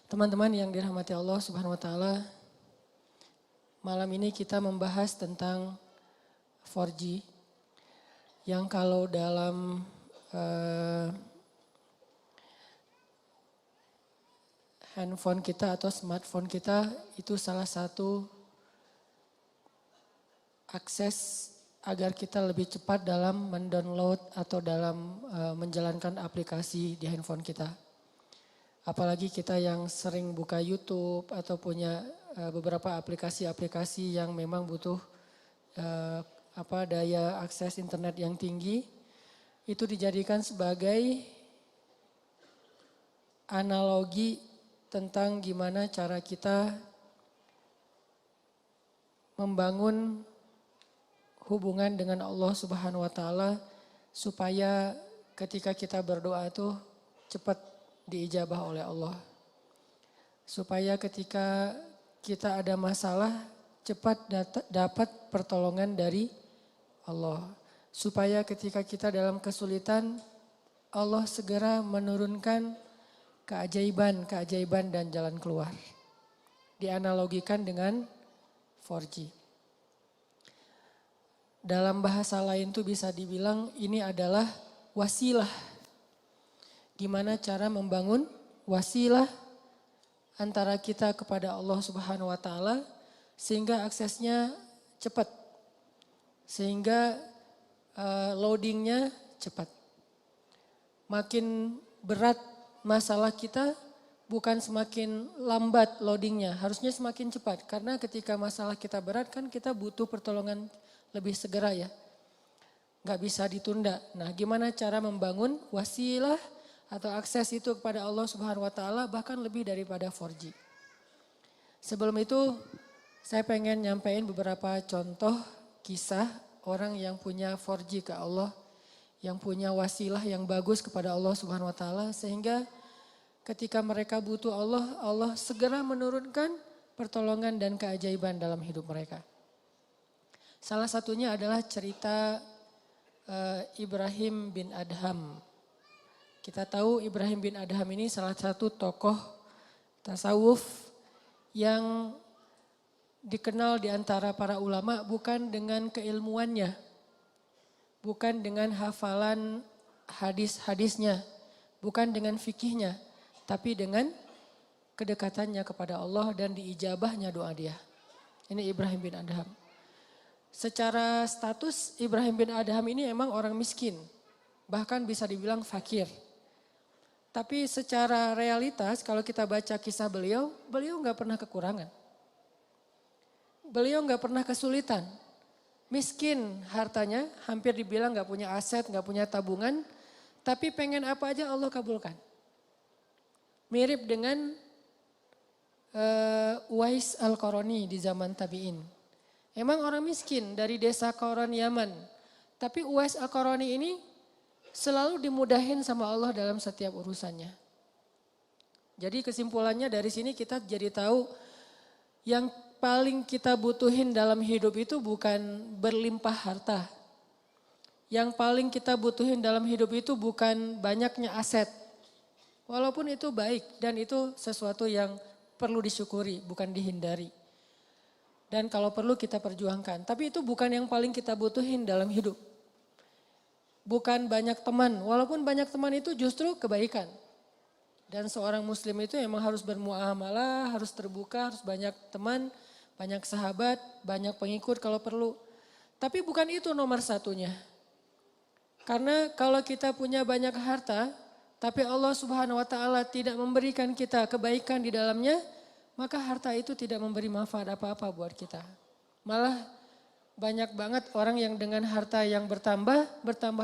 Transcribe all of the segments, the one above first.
Teman-teman yang dirahmati Allah Subhanahu wa taala, malam ini kita membahas tentang 4G yang kalau dalam handphone kita atau smartphone kita itu salah satu akses agar kita lebih cepat dalam mendownload atau dalam menjalankan aplikasi di handphone kita. Apalagi kita yang sering buka YouTube atau punya beberapa aplikasi-aplikasi yang memang butuh daya akses internet yang tinggi, itu dijadikan sebagai analogi tentang gimana cara kita membangun hubungan dengan Allah Subhanahu wa taala supaya ketika kita berdoa itu cepat diijabah oleh Allah. Supaya ketika kita ada masalah cepat dapat pertolongan dari Allah. Supaya ketika kita dalam kesulitan Allah segera menurunkan keajaiban dan jalan keluar. Dianalogikan dengan 4G. Dalam bahasa lain tuh bisa dibilang ini adalah wasilah. Gimana cara membangun wasilah antara kita kepada Allah Subhanahu wa taala sehingga aksesnya cepat. Sehingga loadingnya cepat. Makin berat masalah kita bukan semakin lambat loadingnya, harusnya semakin cepat. Karena ketika masalah kita berat kan kita butuh pertolongan lebih segera ya. Gak bisa ditunda. Nah gimana cara membangun wasilah atau akses itu kepada Allah Subhanahu wa taala bahkan lebih daripada 4G. Sebelum itu saya pengen nyampein beberapa contoh kisah orang yang punya 4G ke Allah, yang punya wasilah yang bagus kepada Allah Subhanahu wa taala sehingga ketika mereka butuh Allah, Allah segera menurunkan pertolongan dan keajaiban dalam hidup mereka. Salah satunya adalah cerita Ibrahim bin Adham. Kita tahu Ibrahim bin Adham ini salah satu tokoh tasawuf yang dikenal di antara para ulama bukan dengan keilmuannya, bukan dengan hafalan hadis-hadisnya, bukan dengan fikihnya, tapi dengan kedekatannya kepada Allah dan diijabahnya doa dia. Ini Ibrahim bin Adham. Secara status Ibrahim bin Adham ini emang orang miskin, bahkan bisa dibilang fakir. Tapi secara realitas kalau kita baca kisah beliau gak pernah kekurangan. Beliau gak pernah kesulitan. Miskin hartanya, hampir dibilang gak punya aset, gak punya tabungan. Tapi pengen apa aja Allah kabulkan. Mirip dengan Uwais Al-Qarani di zaman tabi'in. Emang orang miskin dari desa Qaran Yaman. Tapi Uwais Al-Qarani ini selalu dimudahin sama Allah dalam setiap urusannya. Jadi kesimpulannya dari sini kita jadi tahu yang paling kita butuhin dalam hidup itu bukan berlimpah harta. Yang paling kita butuhin dalam hidup itu bukan banyaknya aset. Walaupun itu baik dan itu sesuatu yang perlu disyukuri, bukan dihindari. Dan kalau perlu kita perjuangkan. Tapi itu bukan yang paling kita butuhin dalam hidup. Bukan banyak teman, walaupun banyak teman itu justru kebaikan. Dan seorang muslim itu memang harus bermuamalah, harus terbuka, harus banyak teman, banyak sahabat, banyak pengikut kalau perlu. Tapi bukan itu nomor satunya. Karena kalau kita punya banyak harta, tapi Allah Subhanahu wa taala tidak memberikan kita kebaikan di dalamnya, maka harta itu tidak memberi manfaat apa-apa buat kita. Malah banyak banget orang yang dengan harta yang bertambah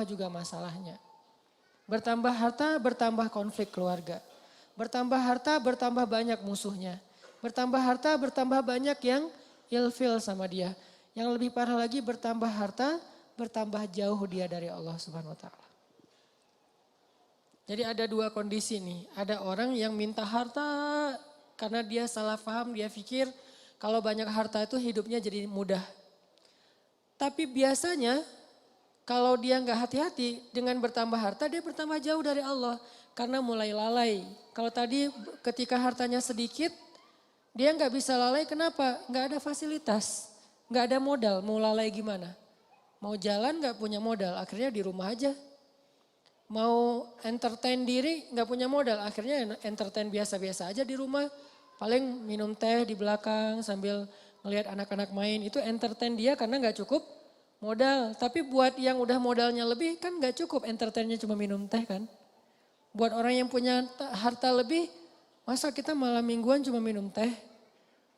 juga masalahnya. Bertambah harta, bertambah konflik keluarga. Bertambah harta, bertambah banyak musuhnya. Bertambah harta, bertambah banyak yang ilfil sama dia. Yang lebih parah lagi bertambah harta, bertambah jauh dia dari Allah Subhanahu wa taala. Jadi ada dua kondisi nih. Ada orang yang minta harta karena dia salah paham, dia pikir kalau banyak harta itu hidupnya jadi mudah. Tapi biasanya kalau dia nggak hati-hati dengan bertambah harta dia bertambah jauh dari Allah. Karena mulai lalai. Kalau tadi ketika hartanya sedikit, dia nggak bisa lalai, kenapa? Nggak ada fasilitas, nggak ada modal, mau lalai gimana? Mau jalan nggak punya modal, akhirnya di rumah aja. Mau entertain diri nggak punya modal, akhirnya entertain biasa-biasa aja di rumah. Paling minum teh di belakang sambil ngelihat anak-anak main, itu entertain dia karena nggak cukup modal. Tapi buat yang udah modalnya lebih kan nggak cukup entertainnya cuma minum teh kan. Buat orang yang punya harta lebih, masa kita malam mingguan cuma minum teh?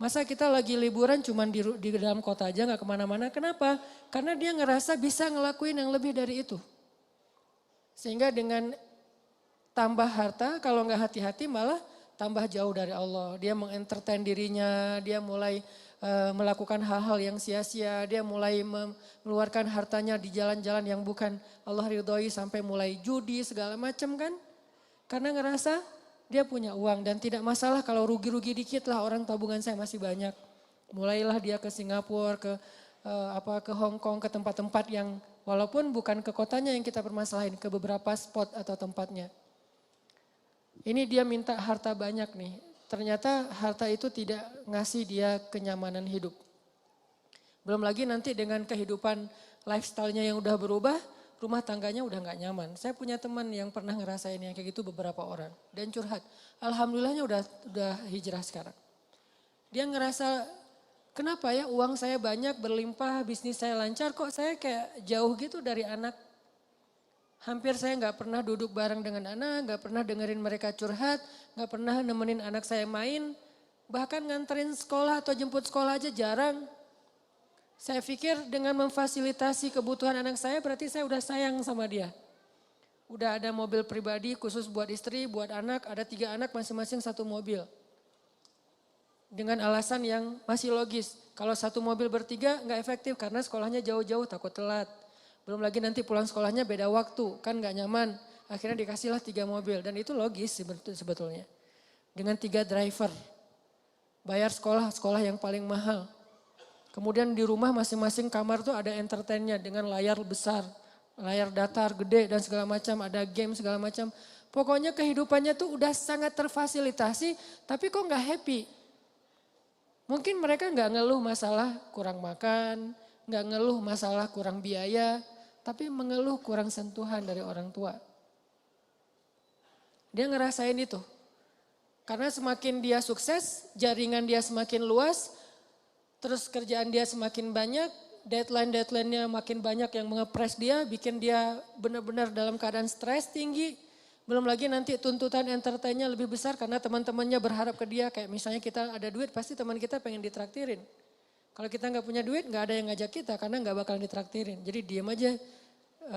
Masa kita lagi liburan cuma di dalam kota aja nggak kemana-mana, kenapa? Karena dia ngerasa bisa ngelakuin yang lebih dari itu. Sehingga dengan tambah harta, kalau nggak hati-hati malah tambah jauh dari Allah. Dia mengentertain dirinya, dia mulai melakukan hal-hal yang sia-sia, dia mulai mengeluarkan hartanya di jalan-jalan yang bukan Allah ridhoi, sampai mulai judi segala macam kan. Karena ngerasa dia punya uang dan tidak masalah kalau rugi-rugi dikit lah, orang tabungan saya masih banyak. Mulailah dia ke Singapura, ke Hong Kong, ke tempat-tempat yang walaupun bukan ke kotanya yang kita permasalahin, ke beberapa spot atau tempatnya. Ini dia minta harta banyak nih. Ternyata harta itu tidak ngasih dia kenyamanan hidup. Belum lagi nanti dengan kehidupan lifestyle-nya yang udah berubah, rumah tangganya udah gak nyaman. Saya punya teman yang pernah ngerasain yang kayak gitu beberapa orang. Dan curhat. Alhamdulillahnya udah hijrah sekarang. Dia ngerasa, kenapa ya uang saya banyak, berlimpah, bisnis saya lancar, kok saya kayak jauh gitu dari anak. Hampir saya gak pernah duduk bareng dengan anak, gak pernah dengerin mereka curhat, gak pernah nemenin anak saya main. Bahkan nganterin sekolah atau jemput sekolah aja jarang. Saya pikir dengan memfasilitasi kebutuhan anak saya berarti saya udah sayang sama dia. Udah ada mobil pribadi khusus buat istri, buat anak, ada 3 anak masing-masing 1 mobil. Dengan alasan yang masih logis. Kalau 1 mobil bertiga nggak efektif karena sekolahnya jauh-jauh takut telat. Belum lagi nanti pulang sekolahnya beda waktu, kan nggak nyaman. Akhirnya dikasihlah 3 mobil dan itu logis sebetulnya. Dengan 3 driver, bayar sekolah yang paling mahal. Kemudian di rumah masing-masing kamar tuh ada entertainnya dengan layar besar, layar datar gede dan segala macam, ada game segala macam. Pokoknya kehidupannya tuh udah sangat terfasilitasi, tapi kok nggak happy. Mungkin mereka nggak ngeluh masalah kurang makan, nggak ngeluh masalah kurang biaya, tapi mengeluh kurang sentuhan dari orang tua. Dia ngerasain itu. Karena semakin dia sukses, jaringan dia semakin luas, terus kerjaan dia semakin banyak, deadline-nya makin banyak yang mengepres dia, bikin dia benar-benar dalam keadaan stres tinggi. Belum lagi nanti tuntutan entertainnya lebih besar karena teman-temannya berharap ke dia. Kayak misalnya kita ada duit, pasti teman kita pengen ditraktirin. Kalau kita nggak punya duit, nggak ada yang ngajak kita karena nggak bakal ditraktirin. Jadi diem aja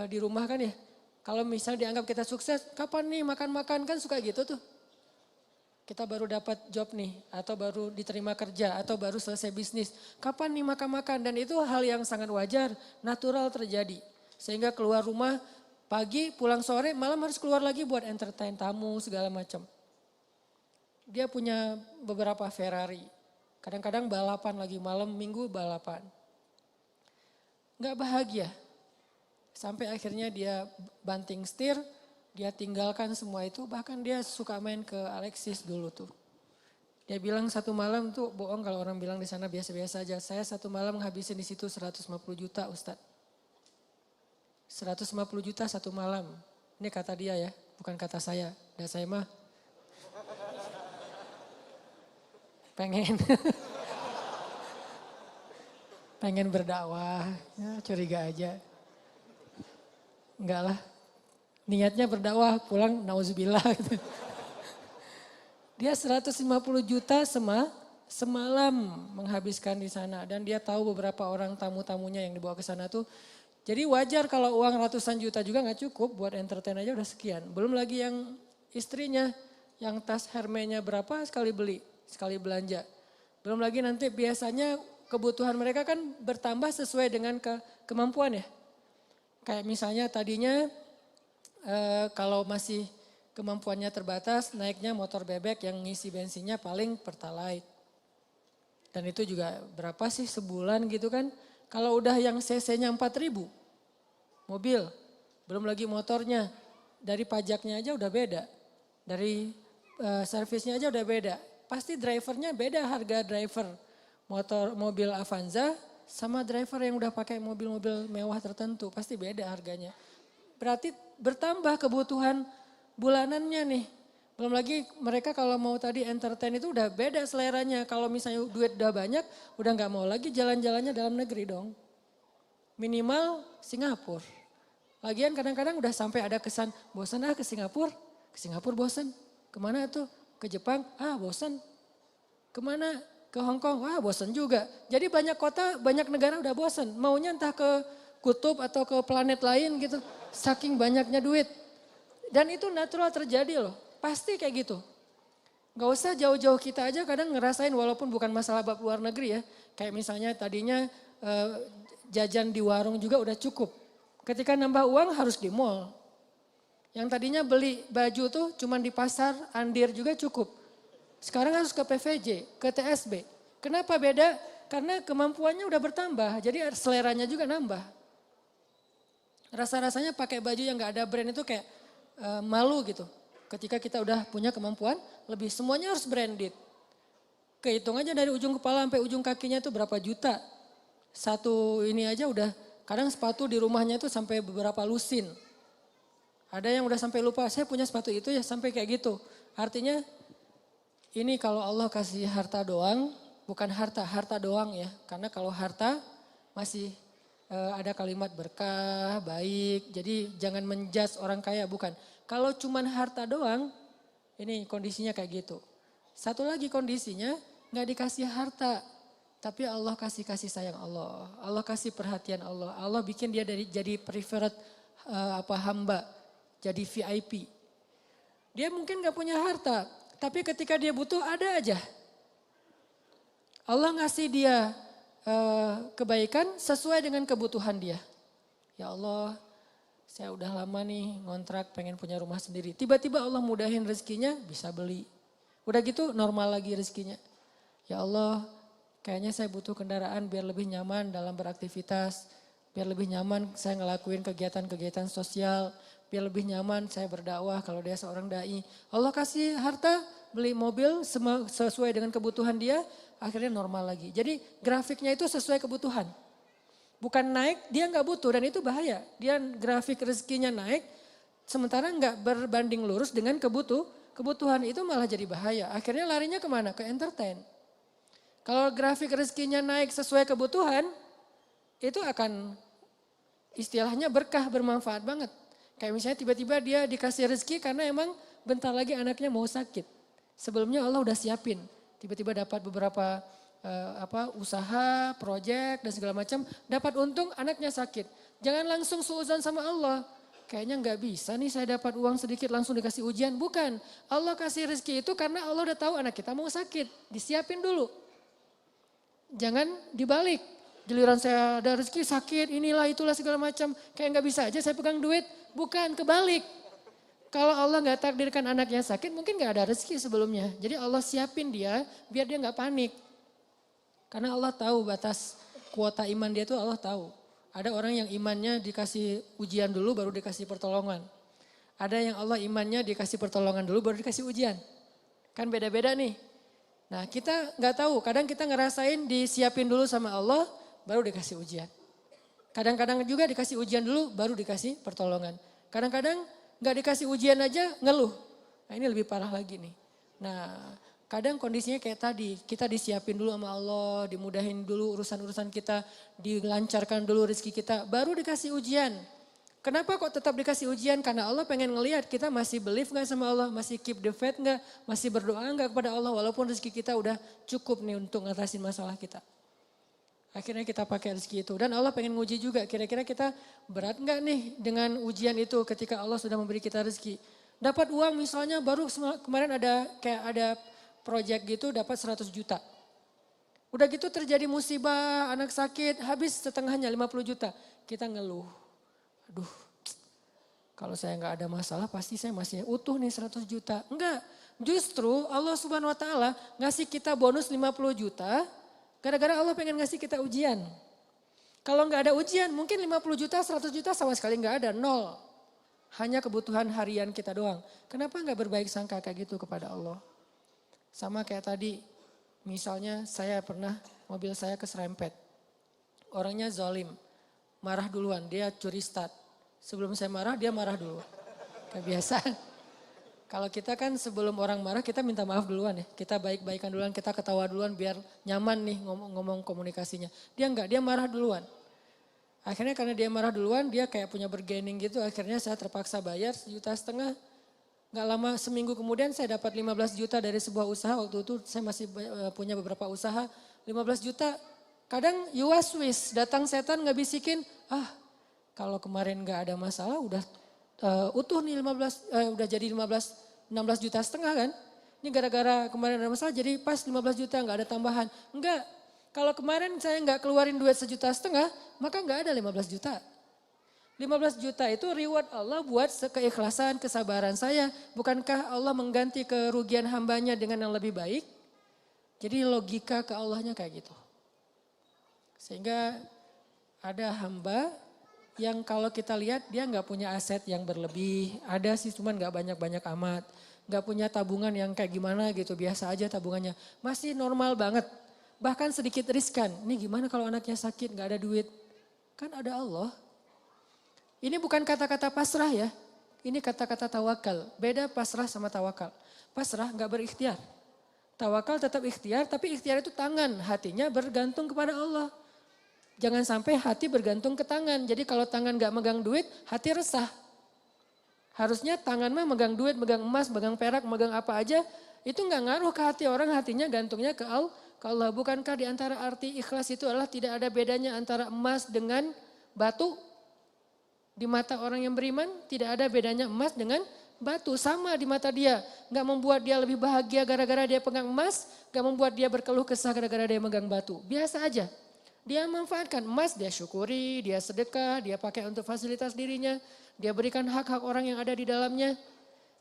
di rumah kan ya. Kalau misalnya dianggap kita sukses, kapan nih makan-makan, kan suka gitu tuh. Kita baru dapat job nih, atau baru diterima kerja, atau baru selesai bisnis. Kapan nih makan-makan? Dan itu hal yang sangat wajar, natural terjadi. Sehingga keluar rumah pagi, pulang sore, malam harus keluar lagi buat entertain tamu segala macam. Dia punya beberapa Ferrari. Kadang-kadang balapan lagi, malam minggu balapan. Gak bahagia. Sampai akhirnya dia banting setir, dia tinggalkan semua itu, bahkan dia suka main ke Alexis dulu tuh. Dia bilang satu malam tuh, bohong kalau orang bilang di sana biasa-biasa aja. Saya satu malam ngabisin di situ 150 juta Ustadz. 150 juta satu malam. Ini kata dia ya, bukan kata saya. Dan saya mah pengen pengen berdakwah, ya, curiga aja. Enggak lah. Niatnya berdakwah, pulang nauzubillah gitu. Dia 150 juta semalam menghabiskan di sana. Dan dia tahu beberapa orang tamu-tamunya yang dibawa ke sana tuh. Jadi wajar kalau uang ratusan juta juga gak cukup, buat entertain aja udah sekian. Belum lagi yang istrinya, yang tas Hermes-nya berapa sekali beli, sekali belanja. Belum lagi nanti biasanya kebutuhan mereka kan bertambah sesuai dengan kemampuan ya. Kayak misalnya tadinya kalau masih kemampuannya terbatas, naiknya motor bebek yang ngisi bensinnya paling Pertalite. Dan itu juga berapa sih sebulan gitu kan. Kalau udah yang cc-nya 4.000 mobil, belum lagi motornya, dari pajaknya aja udah beda. Dari servisnya aja udah beda. Pasti drivernya beda harga driver mobil Avanza sama driver yang udah pakai mobil-mobil mewah tertentu. Pasti beda harganya. Berarti bertambah kebutuhan bulanannya nih. Belum lagi mereka kalau mau tadi entertain itu udah beda seleranya. Kalau misalnya duit udah banyak, udah nggak mau lagi jalan-jalannya dalam negeri dong. Minimal Singapura. Lagian kadang-kadang udah sampai ada kesan, bosan ke Singapura. Ke Singapura bosan. Kemana tuh? Ke Jepang, bosan. Kemana? Ke Hong Kong, bosan juga. Jadi banyak kota, banyak negara udah bosan. Maunya entah ke kutub atau ke planet lain gitu. Saking banyaknya duit. Dan itu natural terjadi loh. Pasti kayak gitu. Gak usah jauh-jauh kita aja kadang ngerasain walaupun bukan masalah bab luar negeri ya. Kayak misalnya tadinya jajan di warung juga udah cukup. Ketika nambah uang harus di mall. Yang tadinya beli baju tuh cuman di pasar, Andir juga cukup. Sekarang harus ke PVJ, ke TSB. Kenapa beda? Karena kemampuannya udah bertambah, jadi seleranya juga nambah. Rasa-rasanya pakai baju yang gak ada brand itu kayak malu gitu. Ketika kita udah punya kemampuan, lebih semuanya harus branded. Kehitung aja dari ujung kepala sampai ujung kakinya itu berapa juta. Satu ini aja udah, kadang sepatu di rumahnya itu sampai beberapa lusin. Ada yang udah sampai lupa, saya punya sepatu itu ya sampai kayak gitu. Artinya ini kalau Allah kasih harta doang, bukan harta doang ya. Karena kalau harta masih ada kalimat berkah, baik. Jadi jangan menjudge orang kaya, bukan. Kalau cuman harta doang, ini kondisinya kayak gitu. Satu lagi kondisinya gak dikasih harta. Tapi Allah kasih sayang Allah. Allah kasih perhatian Allah. Allah bikin dia jadi preferred hamba. Jadi VIP. Dia mungkin gak punya harta. Tapi ketika dia butuh ada aja. Allah ngasih dia kebaikan sesuai dengan kebutuhan dia. Ya Allah, saya udah lama nih ngontrak pengen punya rumah sendiri. Tiba-tiba Allah mudahin rezekinya bisa beli. Udah gitu normal lagi rezekinya. Ya Allah, kayaknya saya butuh kendaraan biar lebih nyaman dalam beraktivitas. Biar lebih nyaman saya ngelakuin kegiatan-kegiatan sosial. Biar lebih nyaman saya berdakwah kalau dia seorang dai. Allah kasih harta, beli mobil sesuai dengan kebutuhan dia, akhirnya normal lagi. Jadi grafiknya itu sesuai kebutuhan. Bukan naik, dia nggak butuh dan itu bahaya. Dia grafik rezekinya naik, sementara nggak berbanding lurus dengan kebutuhan itu malah jadi bahaya. Akhirnya larinya kemana? Ke entertain. Kalau grafik rezekinya naik sesuai kebutuhan, itu akan istilahnya berkah, bermanfaat banget. Kayak misalnya tiba-tiba dia dikasih rezeki karena emang bentar lagi anaknya mau sakit. Sebelumnya Allah udah siapin. Tiba-tiba dapat beberapa usaha, proyek dan segala macam. Dapat untung anaknya sakit. Jangan langsung suudzon sama Allah. Kayaknya nggak bisa nih saya dapat uang sedikit langsung dikasih ujian. Bukan. Allah kasih rezeki itu karena Allah udah tahu anak kita mau sakit. Disiapin dulu. Jangan dibalik. Giliran saya ada rezeki sakit, inilah itulah segala macam. Kayak nggak bisa aja saya pegang duit. Bukan, kebalik. Kalau Allah nggak takdirkan anaknya sakit, mungkin nggak ada rezeki sebelumnya. Jadi Allah siapin dia biar dia nggak panik. Karena Allah tahu batas kuota iman dia tuh Allah tahu. Ada orang yang imannya dikasih ujian dulu baru dikasih pertolongan. Ada yang Allah imannya dikasih pertolongan dulu baru dikasih ujian. Kan beda-beda nih. Nah kita nggak tahu, kadang kita ngerasain disiapin dulu sama Allah baru dikasih ujian. Kadang-kadang juga dikasih ujian dulu baru dikasih pertolongan. Kadang-kadang nggak dikasih ujian aja ngeluh. Nah ini lebih parah lagi nih. Nah kadang kondisinya kayak tadi, kita disiapin dulu sama Allah, dimudahin dulu urusan-urusan kita, dilancarkan dulu rezeki kita, baru dikasih ujian. Kenapa kok tetap dikasih ujian? Karena Allah pengen ngelihat kita masih believe gak sama Allah, masih keep the faith gak, masih berdoa gak kepada Allah walaupun rezeki kita udah cukup nih untuk ngatasin masalah kita. Akhirnya kita pakai rezeki itu dan Allah pengen nguji juga kira-kira kita berat gak nih dengan ujian itu ketika Allah sudah memberi kita rezeki. Dapat uang misalnya baru kemarin ada proyek gitu dapat 100 juta. Udah gitu terjadi musibah, anak sakit, habis setengahnya 50 juta. Kita ngeluh. Aduh, kalau saya nggak ada masalah pasti saya masih utuh nih 100 juta. Enggak, justru Allah Subhanahu Wa Taala ngasih kita bonus 50 juta, gara-gara Allah pengen ngasih kita ujian. Kalau nggak ada ujian mungkin 50 juta, 100 juta sama sekali nggak ada, nol. Hanya kebutuhan harian kita doang. Kenapa nggak berbaik sangka kayak gitu kepada Allah? Sama kayak tadi, misalnya saya pernah mobil saya keserempet. Orangnya zalim, marah duluan, dia curi start. Sebelum saya marah, dia marah dulu. Kayak biasa. Kalau kita kan sebelum orang marah kita minta maaf duluan ya. Kita baik-baikan duluan, kita ketawa duluan biar nyaman nih ngomong komunikasinya. Dia enggak, dia marah duluan. Akhirnya karena dia marah duluan, dia kayak punya bergening gitu. Akhirnya saya terpaksa bayar 1,5 juta. Gak lama seminggu kemudian saya dapat 15 juta dari sebuah usaha. Waktu itu saya masih punya beberapa usaha. 15 juta, kadang you was wish, datang setan nggak bisikin. Kalau kemarin gak ada masalah udah utuh nih 16 jadi 16 juta setengah kan. Ini gara-gara kemarin ada masalah jadi pas 15 juta nggak ada tambahan. Enggak, kalau kemarin saya nggak keluarin duit 1,5 juta maka nggak ada 15 juta. 15 juta itu reward Allah buat keikhlasan, kesabaran saya. Bukankah Allah mengganti kerugian hambanya dengan yang lebih baik? Jadi logika ke Allahnya kayak gitu. Sehingga ada hamba yang kalau kita lihat dia nggak punya aset yang berlebih. Ada sih cuman nggak banyak-banyak amat. Nggak punya tabungan yang kayak gimana gitu, biasa aja tabungannya. Masih normal banget, bahkan sedikit riskan. Ini gimana kalau anaknya sakit nggak ada duit? Kan ada Allah. Ini bukan kata-kata pasrah ya, ini kata-kata tawakal. Beda pasrah sama tawakal. Pasrah nggak berikhtiar. Tawakal tetap ikhtiar, tapi ikhtiar itu tangan, hatinya bergantung kepada Allah. Jangan sampai hati bergantung ke tangan. Jadi kalau tangan gak megang duit, hati resah. Harusnya tangan mah megang duit, megang emas, megang perak, megang apa aja. Itu gak ngaruh ke hati orang, hatinya gantungnya ke Allah. Bukankah di antara arti ikhlas itu adalah tidak ada bedanya antara emas dengan batu? Di mata orang yang beriman tidak ada bedanya emas dengan batu. Sama di mata dia. Gak membuat dia lebih bahagia gara-gara dia pegang emas. Gak membuat dia berkeluh kesah gara-gara dia megang batu. Biasa aja. Dia manfaatkan emas, dia syukuri, dia sedekah, dia pakai untuk fasilitas dirinya. Dia berikan hak-hak orang yang ada di dalamnya.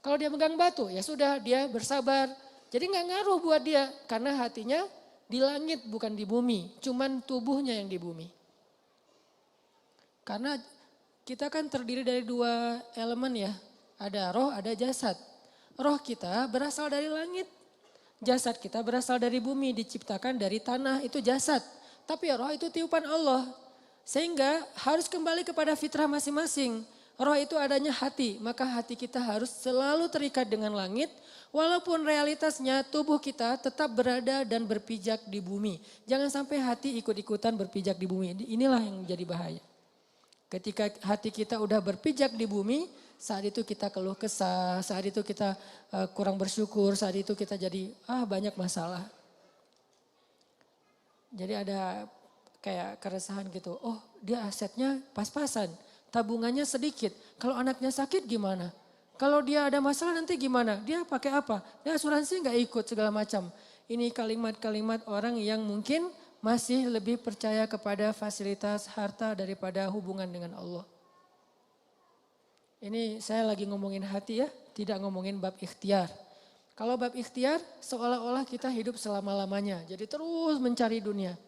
Kalau dia megang batu, ya sudah dia bersabar. Jadi gak ngaruh buat dia, karena hatinya di langit bukan di bumi. Cuman tubuhnya yang di bumi. Karena kita kan terdiri dari 2 elemen ya. Ada roh, ada jasad. Roh kita berasal dari langit. Jasad kita berasal dari bumi, diciptakan dari tanah, itu jasad. Tapi roh itu tiupan Allah. Sehingga harus kembali kepada fitrah masing-masing. Roh itu adanya hati, maka hati kita harus selalu terikat dengan langit. Walaupun realitasnya tubuh kita tetap berada dan berpijak di bumi. Jangan sampai hati ikut-ikutan berpijak di bumi. Inilah yang menjadi bahaya. Ketika hati kita udah berpijak di bumi, saat itu kita keluh kesah, saat itu kita kurang bersyukur, saat itu kita jadi banyak masalah. Jadi ada kayak keresahan gitu, oh dia asetnya pas-pasan, tabungannya sedikit. Kalau anaknya sakit gimana? Kalau dia ada masalah nanti gimana? Dia pakai apa? Dia asuransi nggak ikut segala macam. Ini kalimat-kalimat orang yang mungkin masih lebih percaya kepada fasilitas harta daripada hubungan dengan Allah. Ini saya lagi ngomongin hati ya, tidak ngomongin bab ikhtiar. Kalau bab ikhtiar seolah-olah kita hidup selama-lamanya. Jadi terus mencari dunia.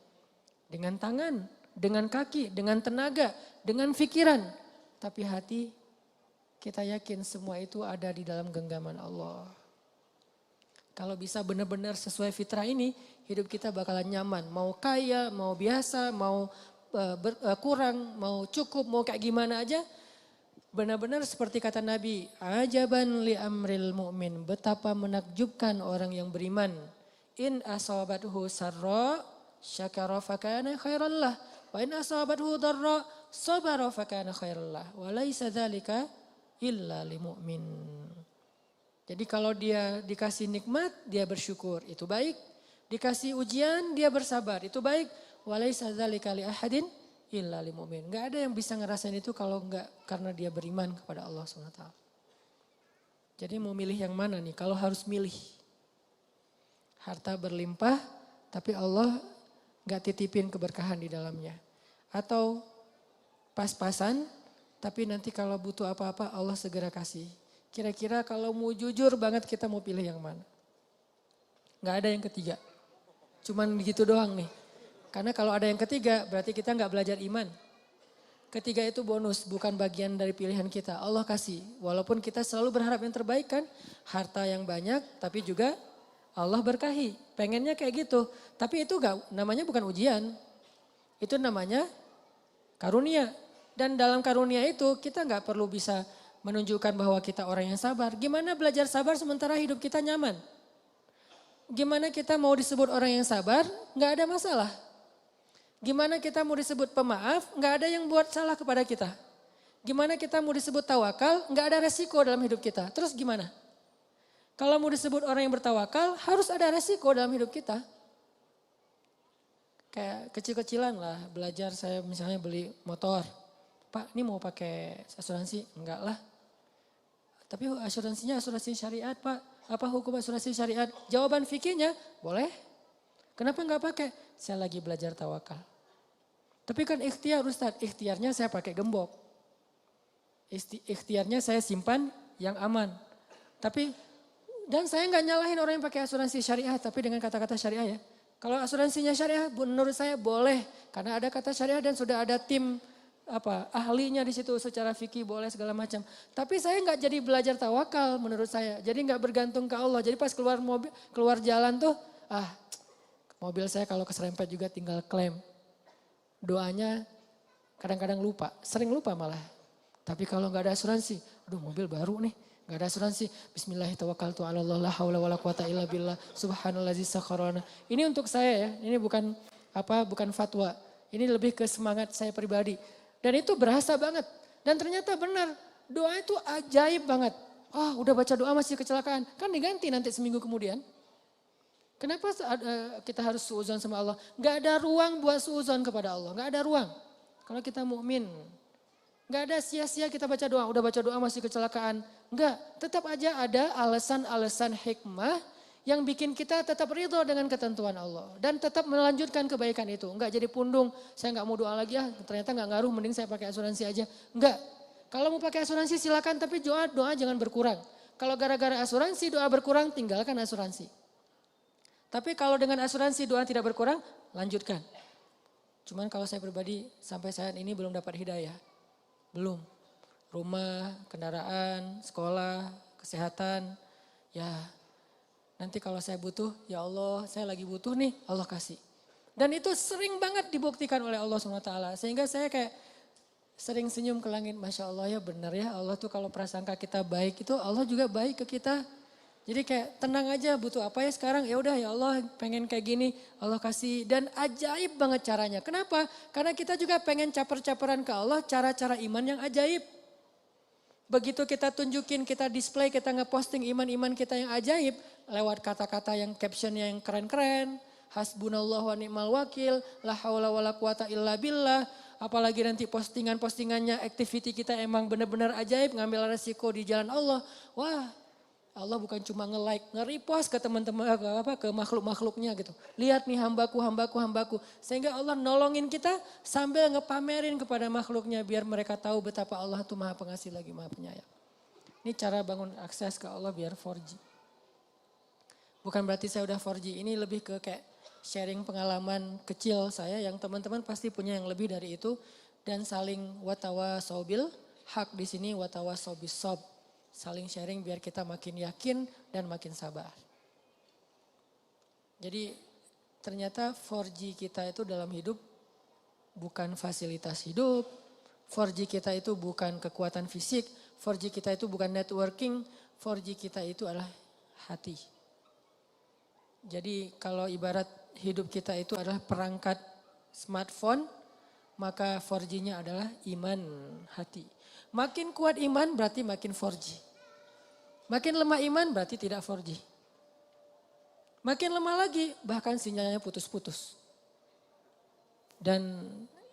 Dengan tangan, dengan kaki, dengan tenaga, dengan pikiran. Tapi hati kita yakin semua itu ada di dalam genggaman Allah. Kalau bisa benar-benar sesuai fitrah ini, hidup kita bakalan nyaman. Mau kaya, mau biasa, mau kurang, mau cukup, mau kayak gimana aja. Benar-benar seperti kata Nabi, ajaban li amril mu'min, betapa menakjubkan orang yang beriman. In asabathu sarra syakara fakana khairallah, wa in asabathu darra sabara fakana khairallah, wa laisa dzalika illa lil mu'min. Jadi kalau dia dikasih nikmat, dia bersyukur, itu baik. Dikasih ujian, dia bersabar, itu baik. Wa laisa dzalika li ahadin illa lil mu'min. Enggak ada yang bisa ngerasain itu kalau enggak karena dia beriman kepada Allah SWT. Jadi mau milih yang mana nih? Kalau harus milih. Harta berlimpah tapi Allah enggak titipin keberkahan di dalamnya. Atau pas-pasan tapi nanti kalau butuh apa-apa Allah segera kasih. Kira-kira kalau mau jujur banget kita mau pilih yang mana? Enggak ada yang ketiga. Cuman begitu doang nih. Karena kalau ada yang ketiga berarti kita nggak belajar iman. Ketiga itu bonus, bukan bagian dari pilihan kita. Allah kasih, walaupun kita selalu berharap yang terbaik kan. Harta yang banyak, tapi juga Allah berkahi. Pengennya kayak gitu. Tapi itu namanya bukan ujian. Itu namanya karunia. Dan dalam karunia itu kita gak perlu bisa menunjukkan bahwa kita orang yang sabar. Gimana belajar sabar sementara hidup kita nyaman? Gimana kita mau disebut orang yang sabar? Gak ada masalah. Gimana kita mau disebut pemaaf, nggak ada yang buat salah kepada kita. Gimana kita mau disebut tawakal, nggak ada resiko dalam hidup kita. Terus gimana? Kalau mau disebut orang yang bertawakal, harus ada resiko dalam hidup kita. Kayak kecil-kecilan lah, belajar saya misalnya beli motor. Pak, ini mau pakai asuransi? Enggak lah. Tapi asuransinya asuransi syariat, Pak. Apa hukum asuransi syariat? Jawaban fikihnya, boleh. Kenapa nggak pakai? Saya lagi belajar tawakal. Tapi kan ikhtiar Ustadz, ikhtiarnya saya pakai gembok. Ikhtiarnya saya simpan yang aman. Tapi, dan saya nggak nyalahin orang yang pakai asuransi syariah, tapi dengan kata-kata syariah ya. Kalau asuransinya syariah menurut saya boleh. Karena ada kata syariah dan sudah ada tim ahlinya di situ secara fikih boleh segala macam. Tapi saya nggak jadi belajar tawakal menurut saya. Jadi nggak bergantung ke Allah. Jadi pas keluar jalan tuh, mobil saya kalau keserempet juga tinggal klaim. Doanya kadang-kadang lupa, sering lupa malah. Tapi kalau nggak ada asuransi, aduh mobil baru nih, nggak ada asuransi. Bismillahirrahmanirrahim. La haula wala quwata illa billah. Subhanallazi sakharana. Ini untuk saya ya, ini bukan fatwa. Ini lebih ke semangat saya pribadi. Dan itu berasa banget. Dan ternyata benar, doa itu ajaib banget. Udah baca doa masih kecelakaan, kan diganti nanti seminggu kemudian. Kenapa kita harus suudzon sama Allah? Gak ada ruang buat suudzon kepada Allah. Gak ada ruang. Kalau kita mukmin, gak ada sia-sia kita baca doa. Udah baca doa masih kecelakaan. Enggak, tetap aja ada alasan-alasan hikmah yang bikin kita tetap ridho dengan ketentuan Allah. Dan tetap melanjutkan kebaikan itu. Enggak jadi pundung, saya gak mau doa lagi ternyata gak ngaruh, mending saya pakai asuransi aja. Enggak, kalau mau pakai asuransi silakan, tapi doa jangan berkurang. Kalau gara-gara asuransi doa berkurang, tinggalkan asuransi. Tapi kalau dengan asuransi doa tidak berkurang, lanjutkan. Cuman kalau saya pribadi sampai saat ini belum dapat hidayah. Belum. Rumah, kendaraan, sekolah, kesehatan. Ya nanti kalau saya butuh, ya Allah saya lagi butuh nih, Allah kasih. Dan itu sering banget dibuktikan oleh Allah SWT. Sehingga saya kayak sering senyum ke langit. Masya Allah ya benar ya, Allah tuh kalau prasangka kita baik itu Allah juga baik ke kita. Jadi kayak tenang aja, butuh apa ya sekarang, ya udah ya Allah pengen kayak gini, Allah kasih. Dan ajaib banget caranya. Kenapa? Karena kita juga pengen caper-caperan ke Allah, cara-cara iman yang ajaib. Begitu kita tunjukin, kita display, kita ngeposting iman-iman kita yang ajaib, lewat kata-kata yang captionnya yang keren-keren, hasbunallah wa ni'mal wakil, la haula wa la quwata illa billah. Apalagi nanti postingan-postingannya, activity kita emang benar-benar ajaib, ngambil resiko di jalan Allah. Wah, Allah bukan cuma nge-like, nge-repost ke teman-teman, ke makhluk-makhluknya gitu. Lihat nih hambaku. Sehingga Allah nolongin kita sambil ngepamerin kepada makhluknya biar mereka tahu betapa Allah itu maha pengasih lagi maha penyayang. Ini cara bangun akses ke Allah biar 4G. Bukan berarti saya udah 4G, ini lebih ke kayak sharing pengalaman kecil saya yang teman-teman pasti punya yang lebih dari itu. Dan saling watawasobil, hak di sini watawasobis sob. Saling sharing biar kita makin yakin dan makin sabar. Jadi ternyata 4G kita itu dalam hidup bukan fasilitas hidup. 4G kita itu bukan kekuatan fisik. 4G kita itu bukan networking. 4G kita itu adalah hati. Jadi kalau ibarat hidup kita itu adalah perangkat smartphone, maka 4G-nya adalah iman hati. Makin kuat iman berarti makin 4G. Makin lemah iman berarti tidak 4G. Makin lemah lagi bahkan sinyalnya putus-putus. Dan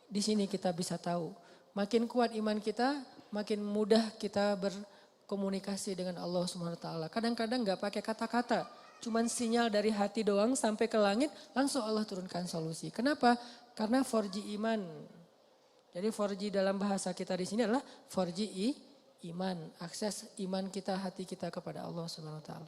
di sini kita bisa tahu makin kuat iman kita, makin mudah kita berkomunikasi dengan Allah SWT. Kadang-kadang gak pakai kata-kata, cuman sinyal dari hati doang sampai ke langit langsung Allah turunkan solusi. Kenapa? Karena 4G iman. Jadi 4G dalam bahasa kita di sini adalah 4G iman, akses iman kita, hati kita kepada Allah Subhanahu wa taala.